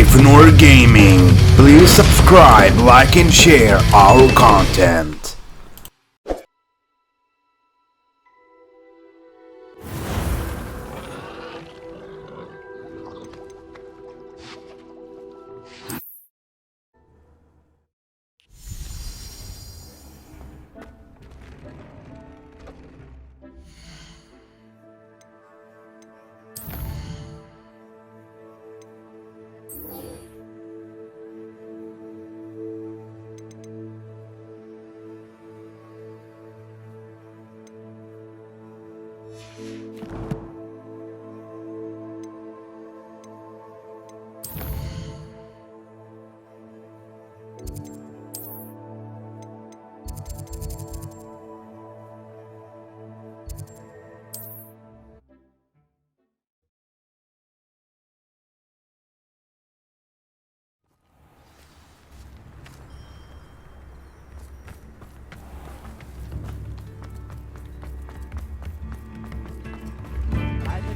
NathanOr Gaming. Please subscribe, like and share our content.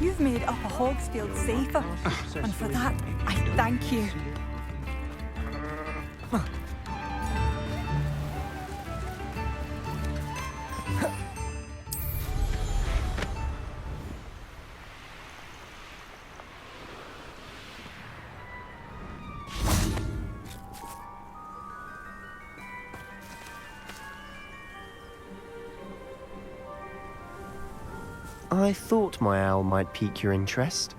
You've made Upper Hogsfield safer, and for that, I thank you. I thought my owl might pique your interest.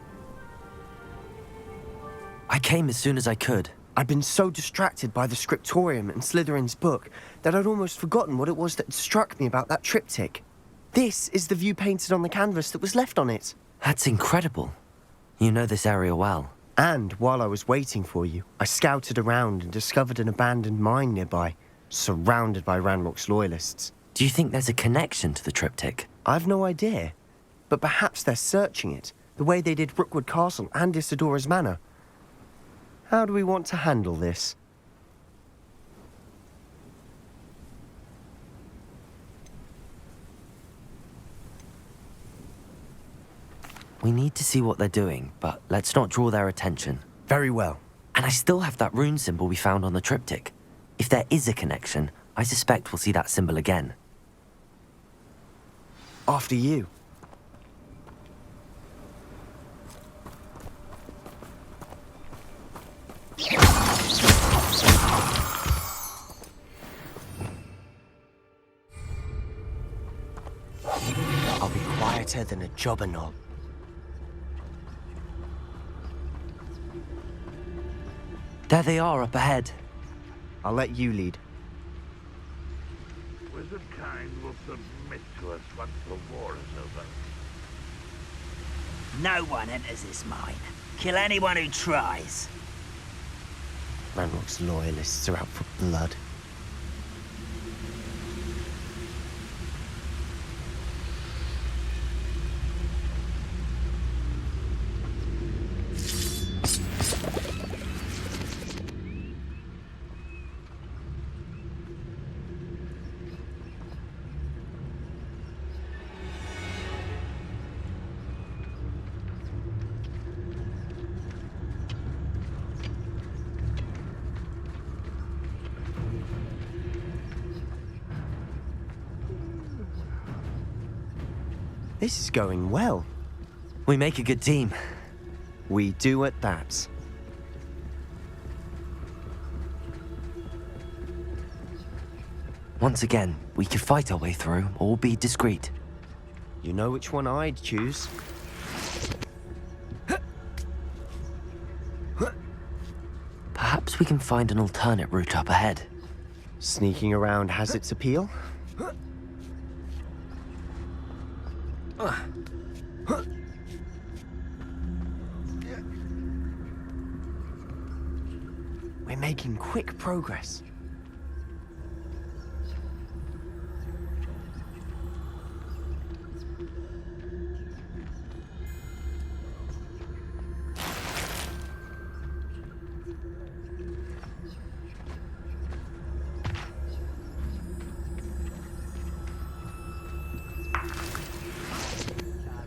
I came as soon as I could. I'd been so distracted by the scriptorium and Slytherin's book that I'd almost forgotten what it was that struck me about that triptych. This is the view painted on the canvas that was left on it. That's incredible. You know this area well. And while I was waiting for you, I scouted around and discovered an abandoned mine nearby, surrounded by Ranrok's loyalists. Do you think there's a connection to the triptych? I've no idea, but perhaps they're searching it, the way they did Rookwood Castle and Isidora's Manor. How do we want to handle this? We need to see what they're doing, but let's not draw their attention. Very well. And I still have that rune symbol we found on the triptych. If there is a connection, I suspect we'll see that symbol again. After you. I'll be quieter than a jobberknoll. There they are up ahead. I'll let you lead. Wizard kind will submit to us once the war is over. No one enters this mine. Kill anyone who tries. Ranrok's loyalists are out for blood. This is going well. We make a good team. We do at that. Once again, we could fight our way through or be discreet. You know which one I'd choose. Perhaps we can find an alternate route up ahead. Sneaking around has its appeal. We're making quick progress.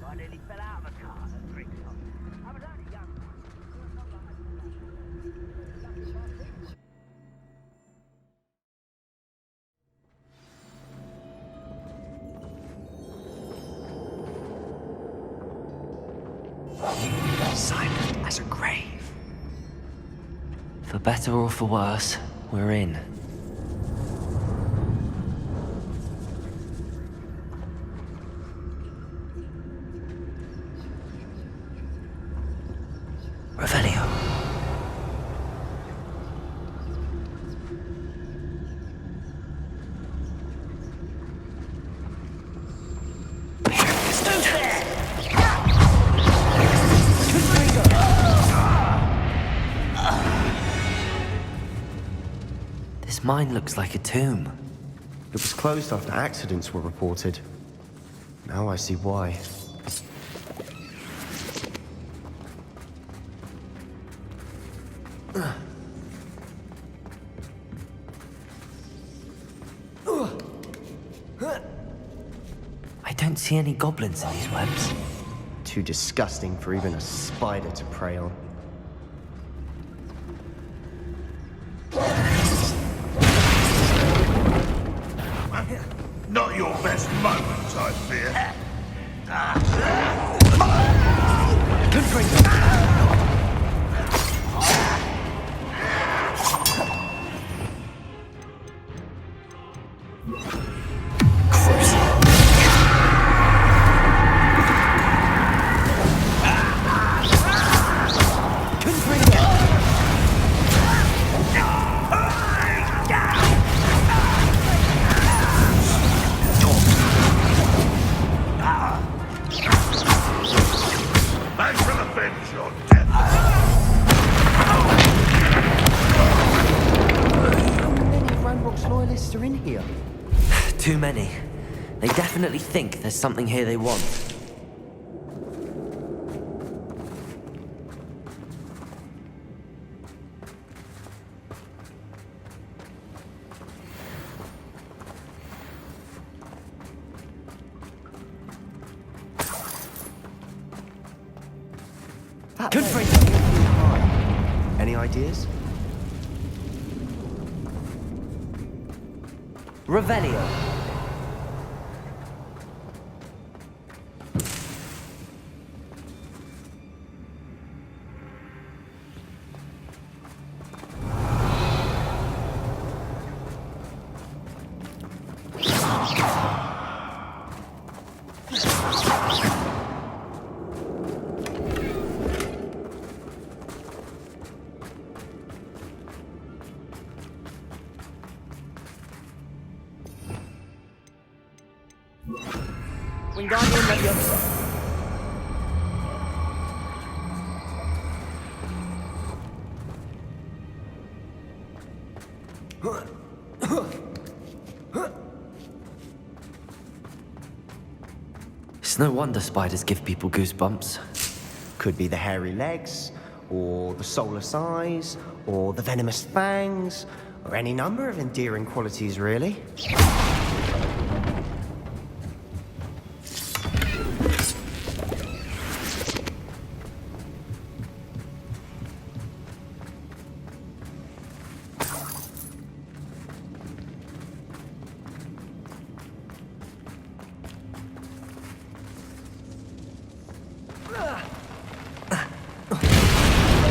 I nearly fell out of a car at Gringotts. I was only young. Silent as a grave. For better or for worse, we're in. Revelio. This mine looks like a tomb. It was closed after accidents were reported. Now I see why. I don't see any goblins in these webs. Too disgusting for even a spider to prey on. Not your best moment, I fear. I shall avenge your death. How many of Ranrok's loyalists are in here? Too many. They definitely think there's something here they want. Any ideas? Revelio. Wingardium Leviosa. It's no wonder spiders give people goosebumps. Could be the hairy legs, or the soulless eyes, or the venomous fangs, or any number of endearing qualities, really.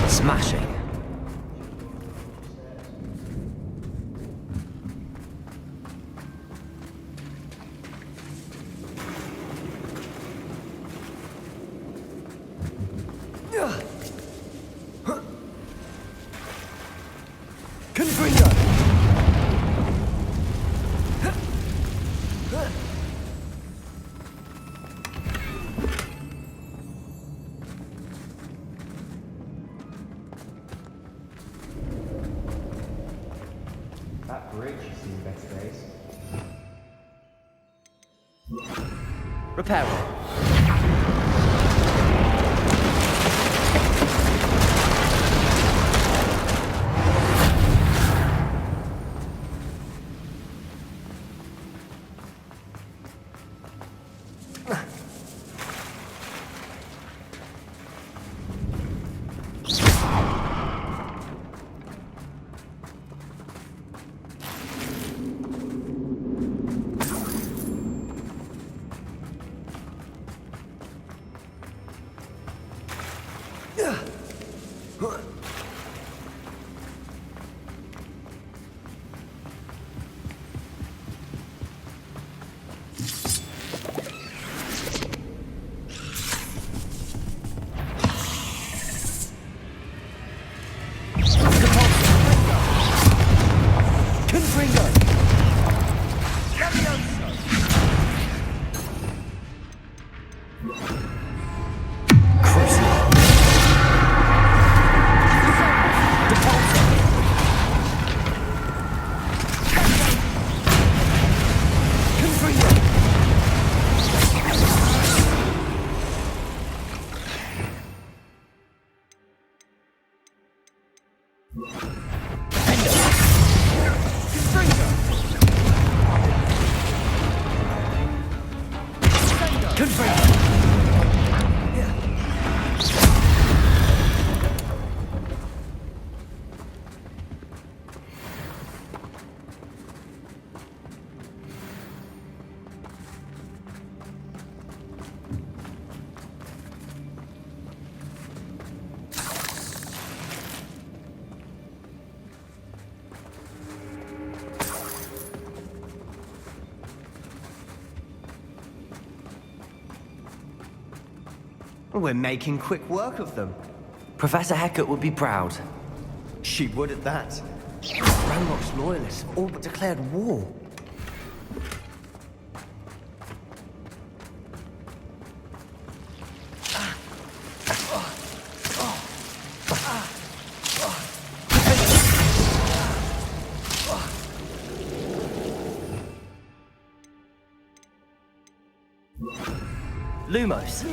Smashing. That bridge has seen better days. Repair. We're making quick work of them. Professor Hecat would be proud. She would at that. Ranrok's loyalists have all but declared war. Lumos.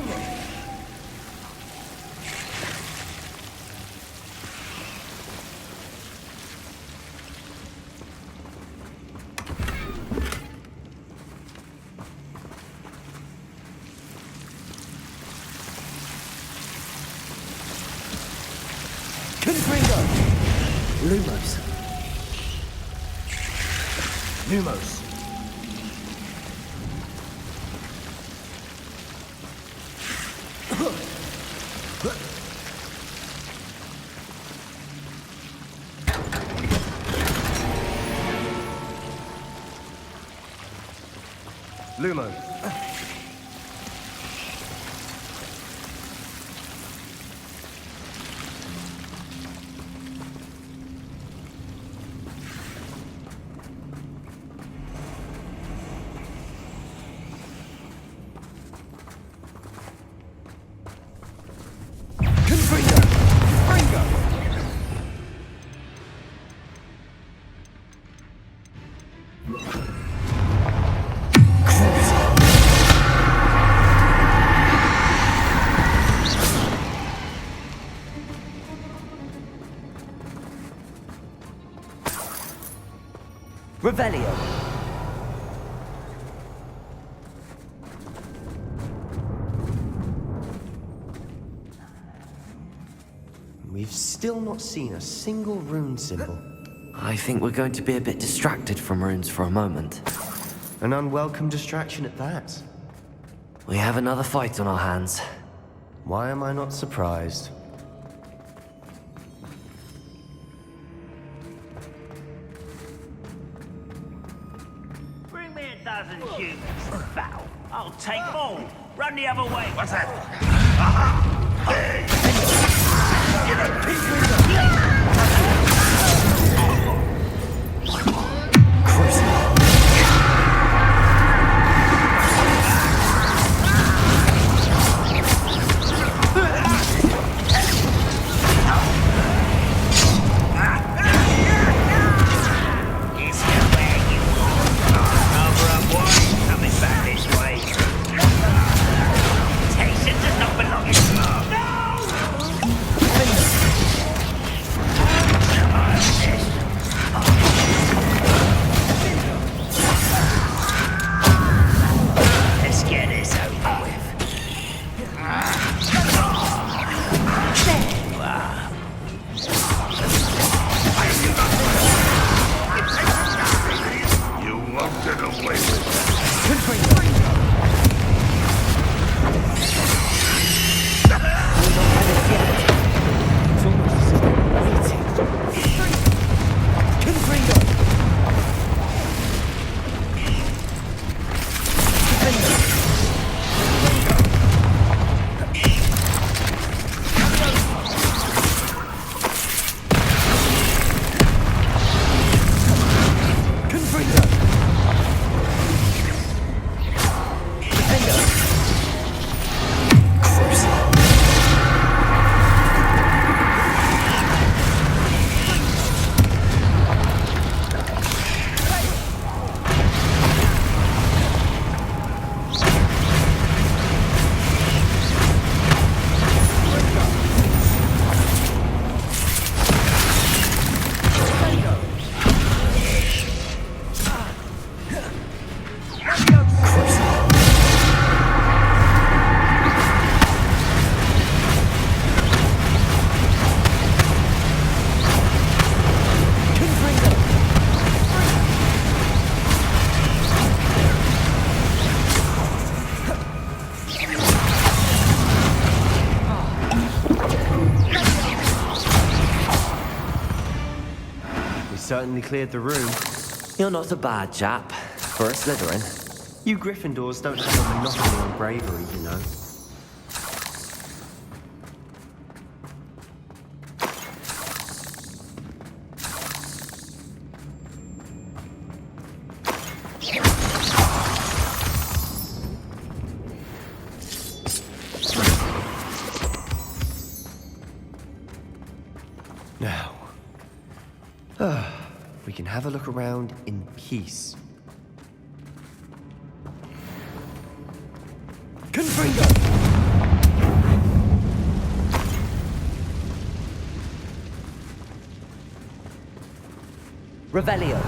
Lumos. Lumos. Lumo. Revelio. We've still not seen a single rune symbol. I think we're going to be a bit distracted from runes for a moment. An unwelcome distraction at that. We have another fight on our hands. Why am I not surprised? Bring me a dozen humans to battle. I'll take them all. Run the other way. What's that? Certainly cleared the room. You're not a bad chap for a Slytherin. You Gryffindors don't have a monopoly on bravery, you know. Now, we can have a look around in peace. Confringo! Revelio.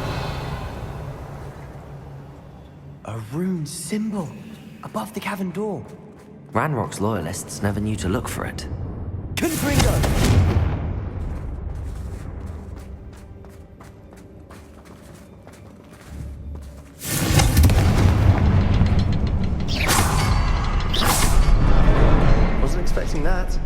A rune symbol above the cavern door. Ranrock's loyalists never knew to look for it. Confringo! Wasn't expecting that.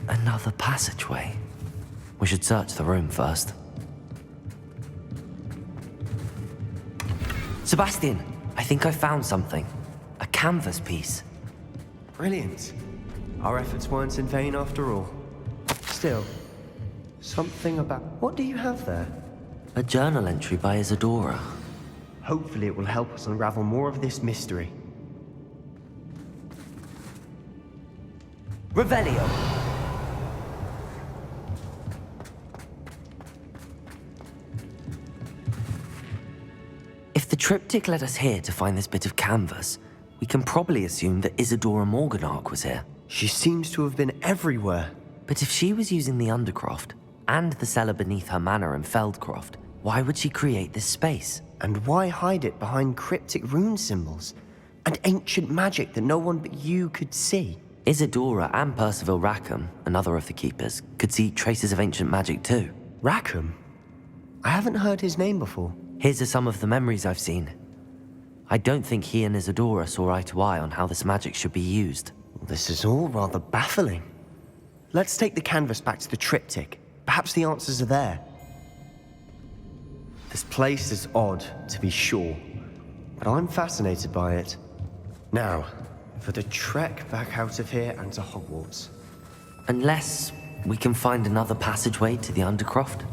Another passageway. We should search the room first. Sebastian, I think I found something. A canvas piece. Brilliant. Our efforts weren't in vain after all. Still, something about... What do you have there? A journal entry by Isidora. Hopefully it will help us unravel more of this mystery. Revelio. If the triptych led us here to find this bit of canvas, we can probably assume that Isidora Morganach was here. She seems to have been everywhere. But if she was using the Undercroft, and the cellar beneath her manor in Feldcroft, why would she create this space? And why hide it behind cryptic rune symbols? And ancient magic that no one but you could see? Isidora and Percival Rackham, another of the keepers, could see traces of ancient magic too. Rackham? I haven't heard his name before. His are some of the memories I've seen. I don't think he and Isidora saw eye to eye on how this magic should be used. This is all rather baffling. Let's take the canvas back to the triptych. Perhaps the answers are there. This place is odd, to be sure, but I'm fascinated by it. Now, for the trek back out of here and to Hogwarts. Unless we can find another passageway to the Undercroft.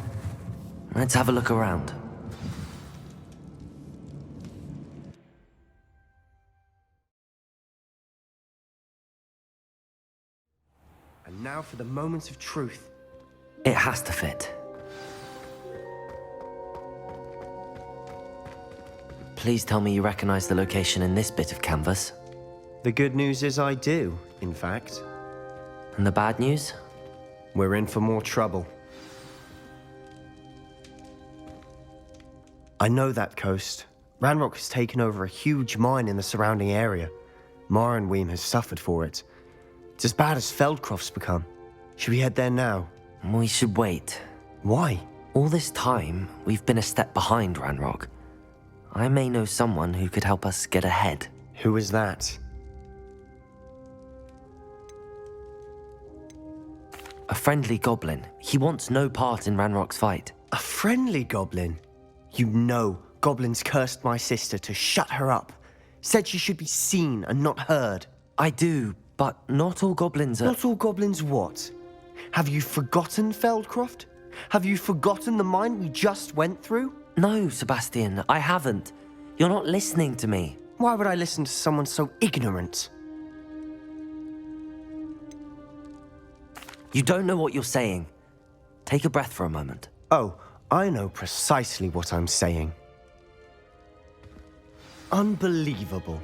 Let's have a look around. And now for the moment of truth. It has to fit. Please tell me you recognize the location in this bit of canvas. The good news is I do, in fact. And the bad news? We're in for more trouble. I know that coast. Ranrok has taken over a huge mine in the surrounding area. Mornweem has suffered for it. It's as bad as Feldcroft's become. Should we head there now? We should wait. Why? All this time, we've been a step behind Ranrok. I may know someone who could help us get ahead. Who is that? A friendly goblin. He wants no part in Ranrock's fight. A friendly goblin? You know, goblins cursed my sister to shut her up. Said she should be seen and not heard. I do, but not all goblins are... Not all goblins what? Have you forgotten Feldcroft? Have you forgotten the mine we just went through? No, Sebastian, I haven't. You're not listening to me. Why would I listen to someone so ignorant? You don't know what you're saying. Take a breath for a moment. Oh, I know precisely what I'm saying. Unbelievable.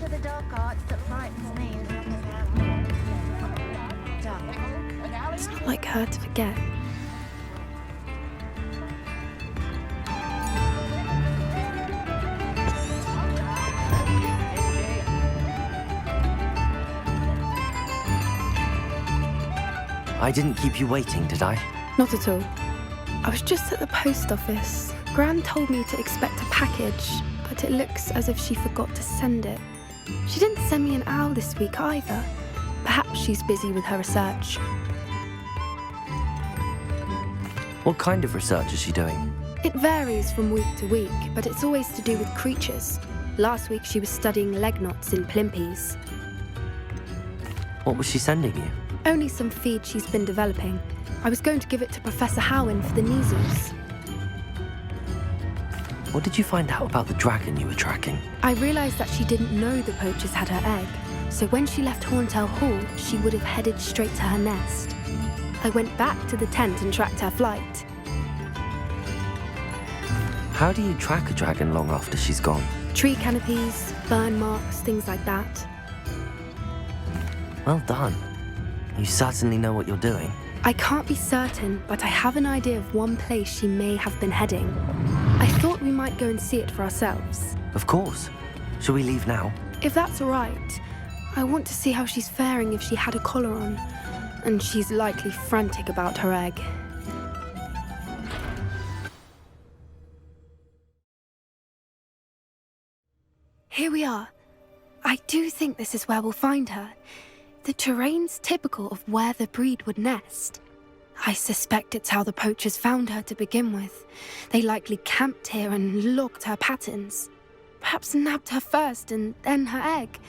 to the dark arts that frightens me as long as dark. It's not like her to forget. I didn't keep you waiting, did I? Not at all. I was just at the post office. Gran told me to expect a package, but it looks as if she forgot to send it. She didn't send me an owl this week either. Perhaps she's busy with her research. What kind of research is she doing? It varies from week to week, but it's always to do with creatures. Last week she was studying Gringotts in Plimpies. What was she sending you? Only some feed she's been developing. I was going to give it to Professor Howin for the measles. What did you find out about the dragon you were tracking? I realised that she didn't know the poachers had her egg, so when she left Horntail Hall, she would have headed straight to her nest. I went back to the tent and tracked her flight. How do you track a dragon long after she's gone? Tree canopies, burn marks, things like that. Well done. You certainly know what you're doing. I can't be certain, but I have an idea of one place she may have been heading. I thought we might go and see it for ourselves. Of course. Shall we leave now? If that's all right. I want to see how she's faring if she had a collar on. And she's likely frantic about her egg. Here we are. I do think this is where we'll find her. The terrain's typical of where the breed would nest. I suspect it's how the poachers found her to begin with. They likely camped here and logged her patterns. Perhaps nabbed her first and then her egg.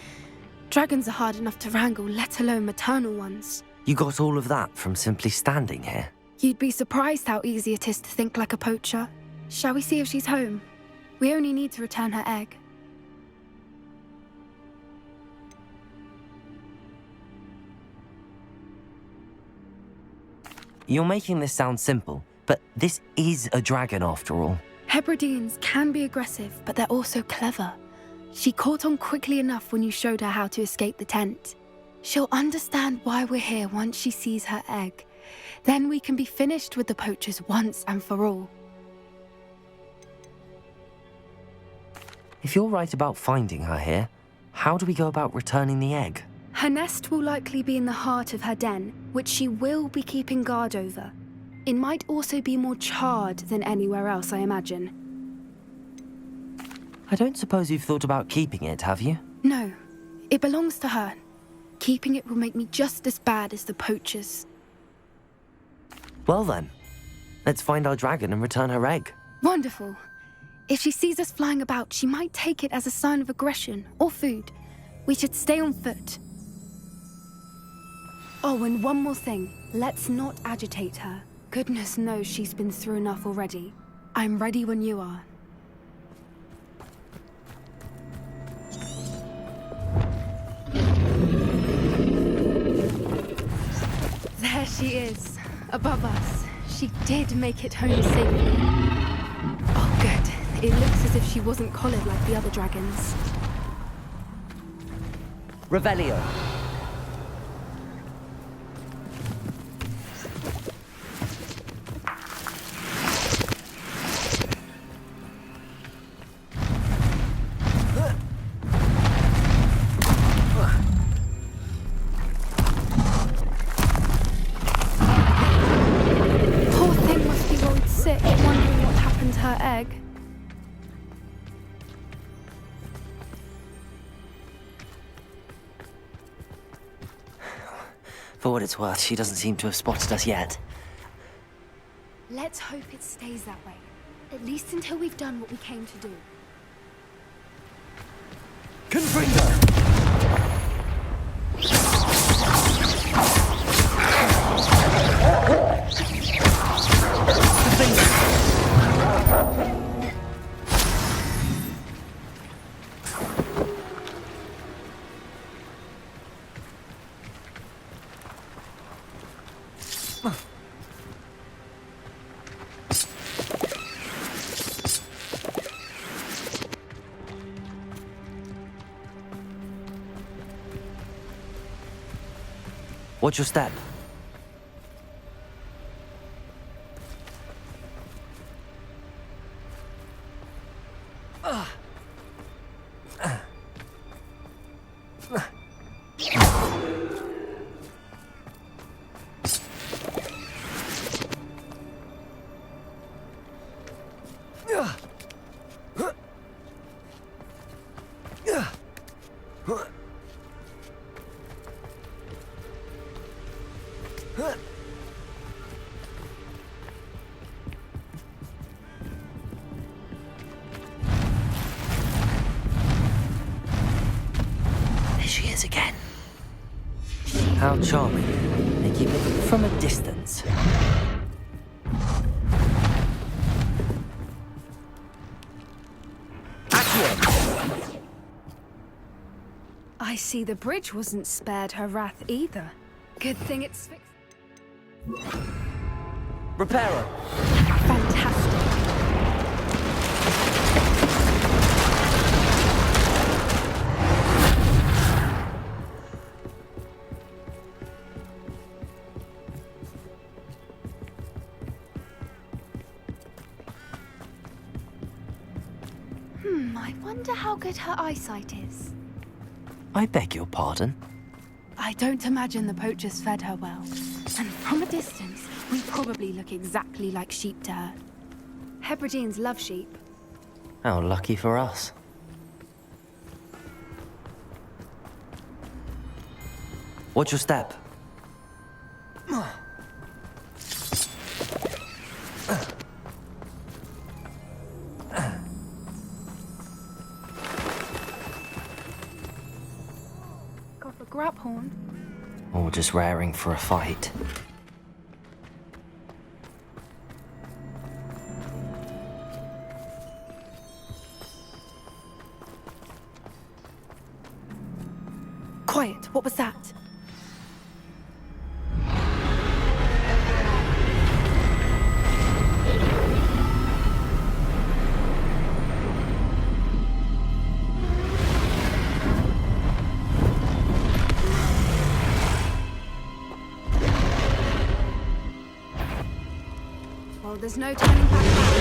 Dragons are hard enough to wrangle, let alone maternal ones. You got all of that from simply standing here? You'd be surprised how easy it is to think like a poacher. Shall we see if she's home? We only need to return her egg. You're making this sound simple, but this is a dragon after all. Hebrideans can be aggressive, but they're also clever. She caught on quickly enough when you showed her how to escape the tent. She'll understand why we're here once she sees her egg. Then we can be finished with the poachers once and for all. If you're right about finding her here, how do we go about returning the egg? Her nest will likely be in the heart of her den, which she will be keeping guard over. It might also be more charred than anywhere else, I imagine. I don't suppose you've thought about keeping it, have you? No, it belongs to her. Keeping it will make me just as bad as the poachers. Well then, let's find our dragon and return her egg. Wonderful. If she sees us flying about, she might take it as a sign of aggression or food. We should stay on foot. Oh, and one more thing. Let's not agitate her. Goodness knows she's been through enough already. I'm ready when you are. There she is, above us. She did make it home safely. Oh, good. It looks as if she wasn't collared like the other dragons. Revelio. Poor thing must be worried sick, wondering what happened to her egg. For what it's worth, she doesn't seem to have spotted us yet. Let's hope it stays that way. At least until we've done what we came to do. Confringo! Watch your step. There she is again. How charming. They keep it from a distance. I see the bridge wasn't spared her wrath either. Good thing it's fixed. Reparo. Fantastic. I wonder how good her eyesight is. I beg your pardon? I don't imagine the poachers fed her well. And from a distance, we probably look exactly like sheep to her. Hebrideans love sheep. How lucky for us. Watch your step. Got the grab horn. Or just raring for a fight. Quiet, what was that? Well, there's no turning back now.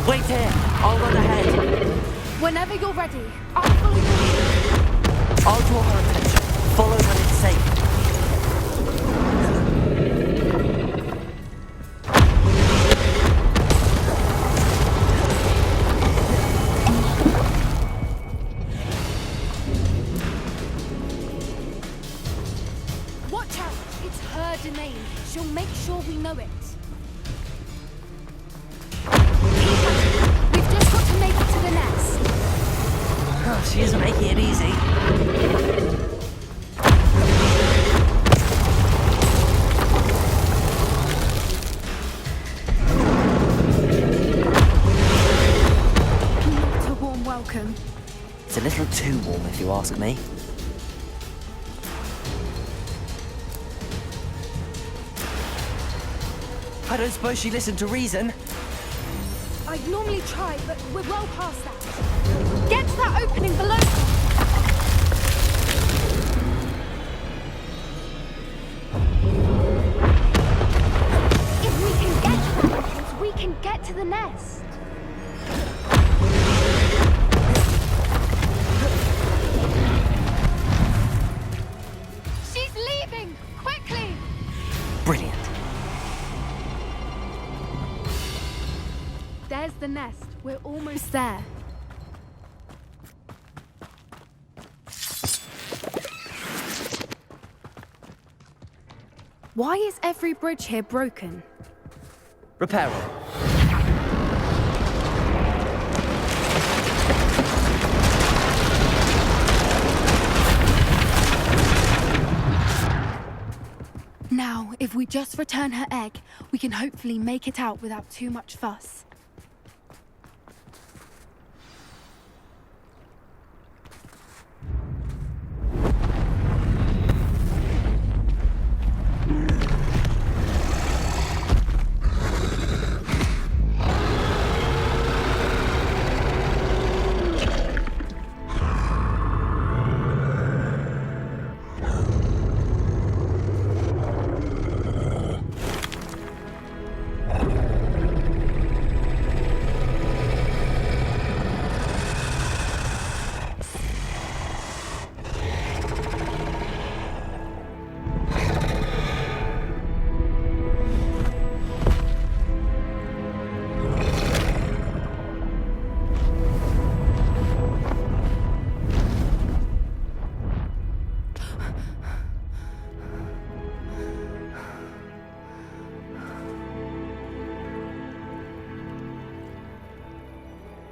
Wait here! I'll run ahead. Whenever you're ready, I'll follow you. I'll draw her attention. Follow when it's safe. Watch out! It's her domain. She'll make sure we know it. We've just got to make it to the nest. Oh, she isn't making it easy. Not a warm welcome. It's a little too warm, if you ask me. I don't suppose she listened to reason. I'd normally try, but we're well past that. Get to that opening below. If we can get to that entrance, we can get to the nest. She's leaving! Quickly! Brilliant. There's the nest. We're almost there. Why is every bridge here broken? Reparo. Now, if we just return her egg, we can hopefully make it out without too much fuss.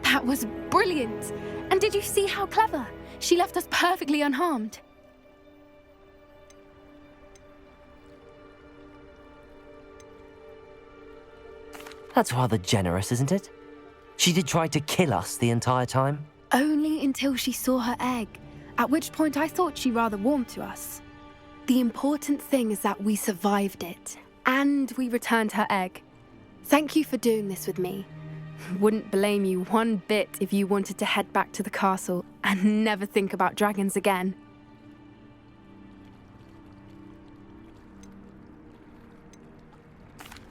That was brilliant! And did you see how clever? She left us perfectly unharmed. That's rather generous, isn't it? She did try to kill us the entire time. Only until she saw her egg, at which point I thought she rather warmed to us. The important thing is that we survived it, and we returned her egg. Thank you for doing this with me. Wouldn't blame you one bit if you wanted to head back to the castle and never think about dragons again.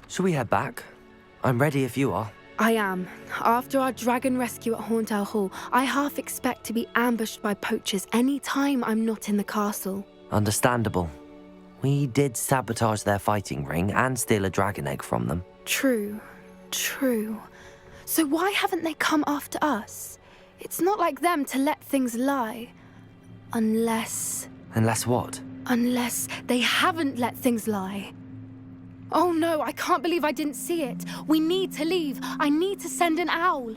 Shall we head back? I'm ready if you are. I am. After our dragon rescue at Hauntel Hall, I half expect to be ambushed by poachers any time I'm not in the castle. Understandable. We did sabotage their fighting ring and steal a dragon egg from them. True. So why haven't they come after us? It's not like them to let things lie. Unless what? Unless they haven't let things lie. Oh no, I can't believe I didn't see it. We need to leave. I need to send an owl.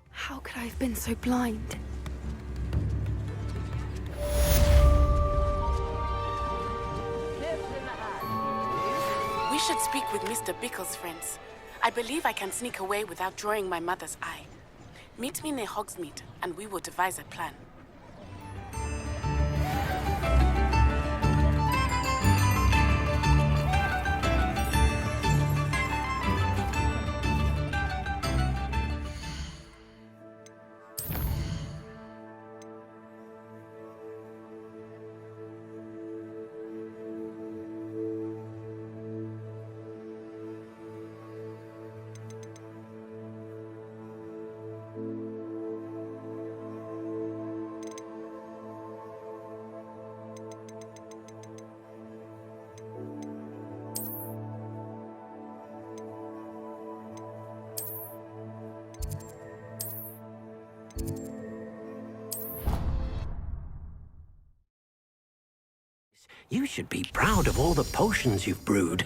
How could I have been so blind? We should speak with Mr. Bickle's friends. I believe I can sneak away without drawing my mother's eye. Meet me near Hogsmeade, and we will devise a plan. You should be proud of all the potions you've brewed.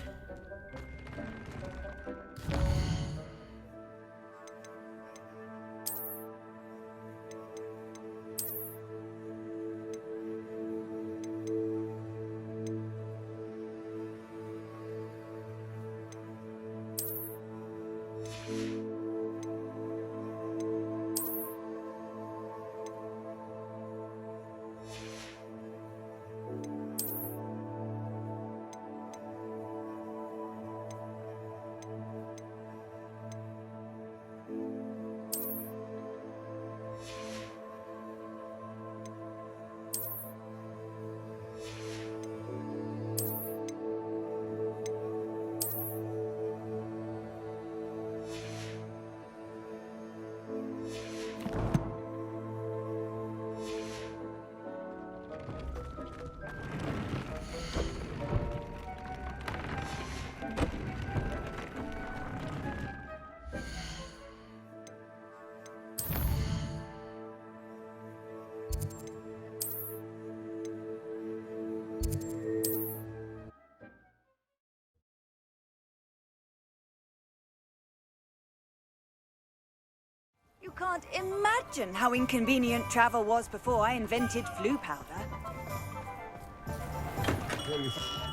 You can't imagine how inconvenient travel was before I invented flu powder.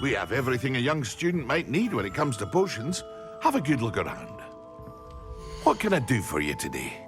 We have everything a young student might need when it comes to potions. Have a good look around. What can I do for you today?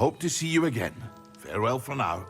hope to see you again. Farewell for now.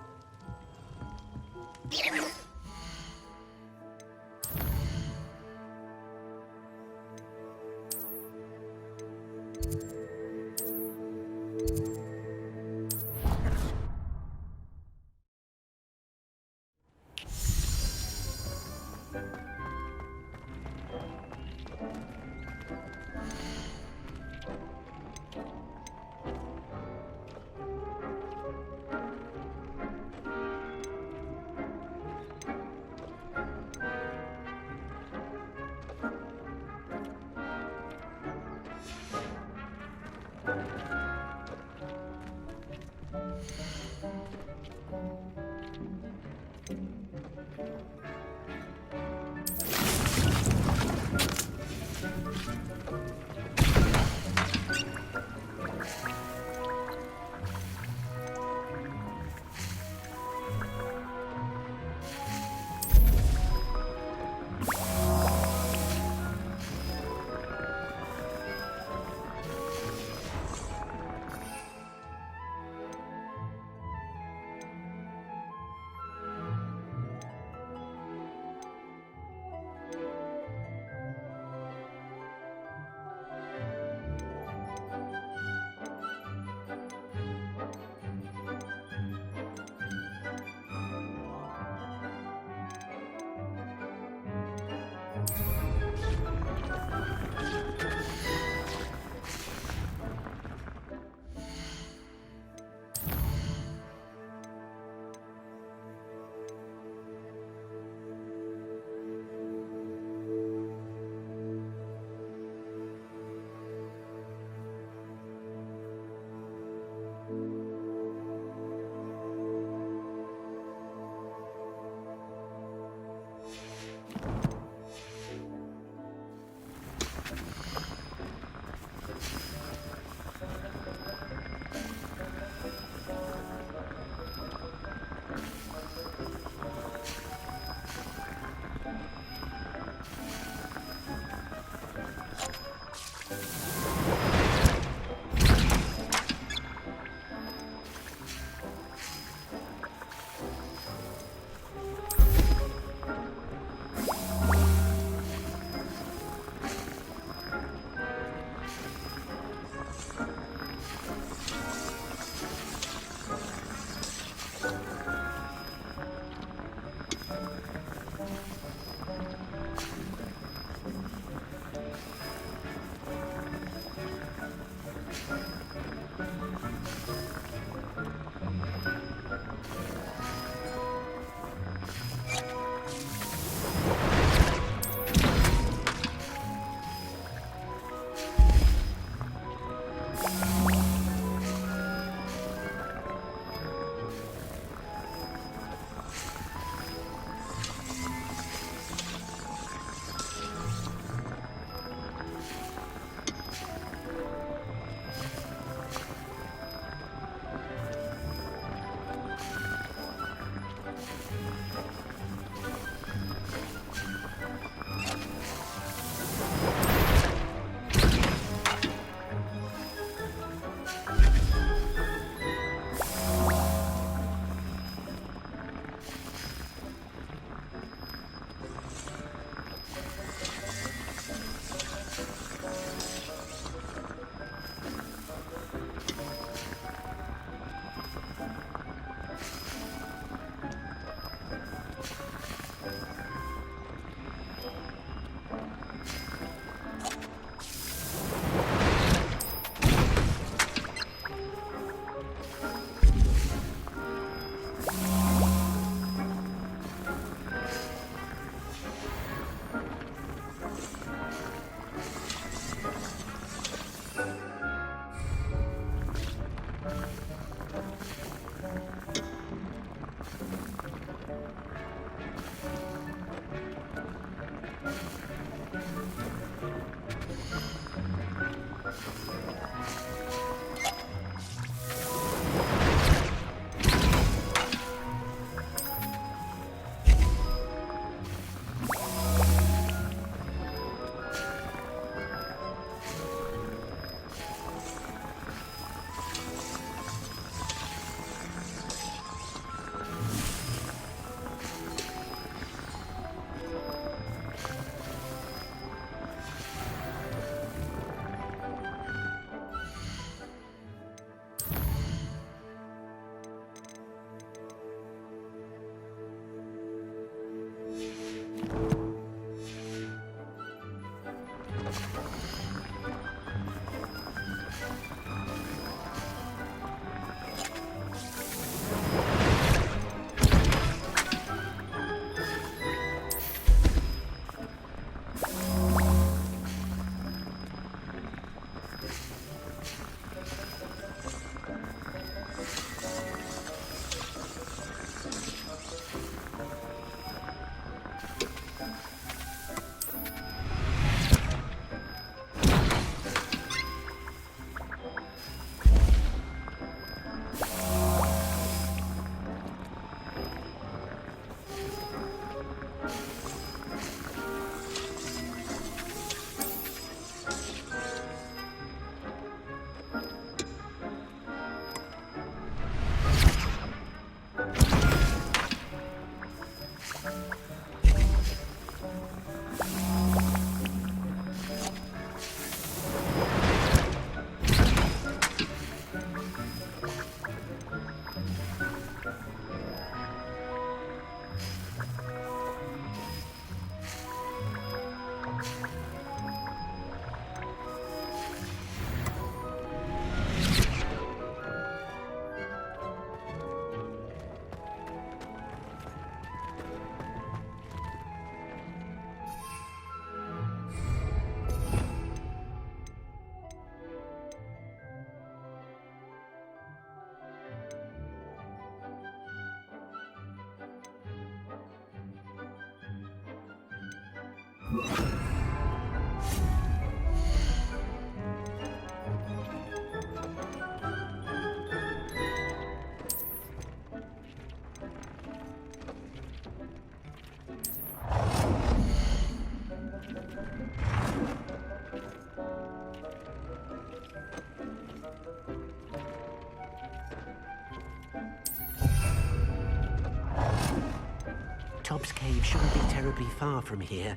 Top's Cave shouldn't be terribly far from here.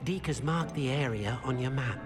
Deke has marked the area on your map.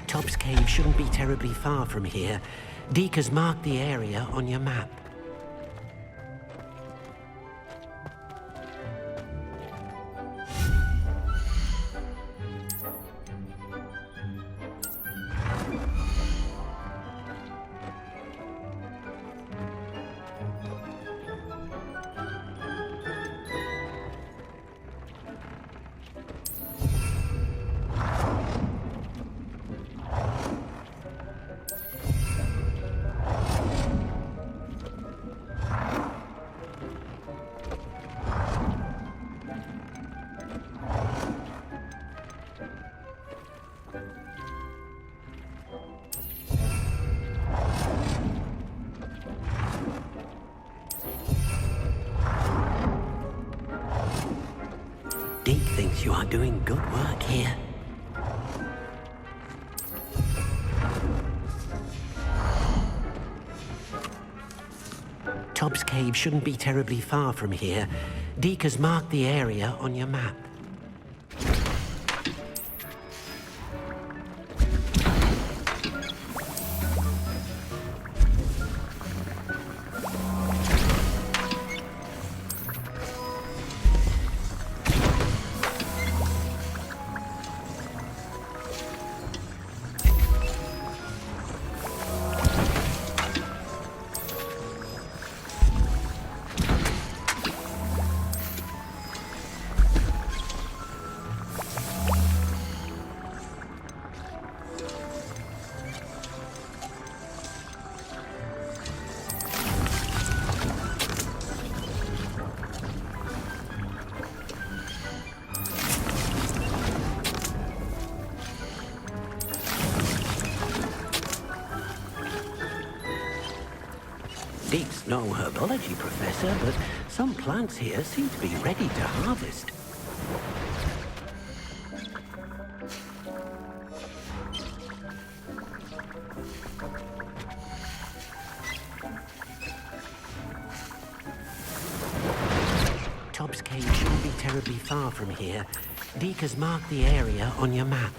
Top's Cave shouldn't be terribly far from here. Deke has marked the area on your map. doing good work here. Tobbs Cave shouldn't be terribly far from here. Deke has marked the area on your map. Deke's no herbology professor, but some plants here seem to be ready to harvest. Tobbs Cave shouldn't be terribly far from here. Deke has marked the area on your map.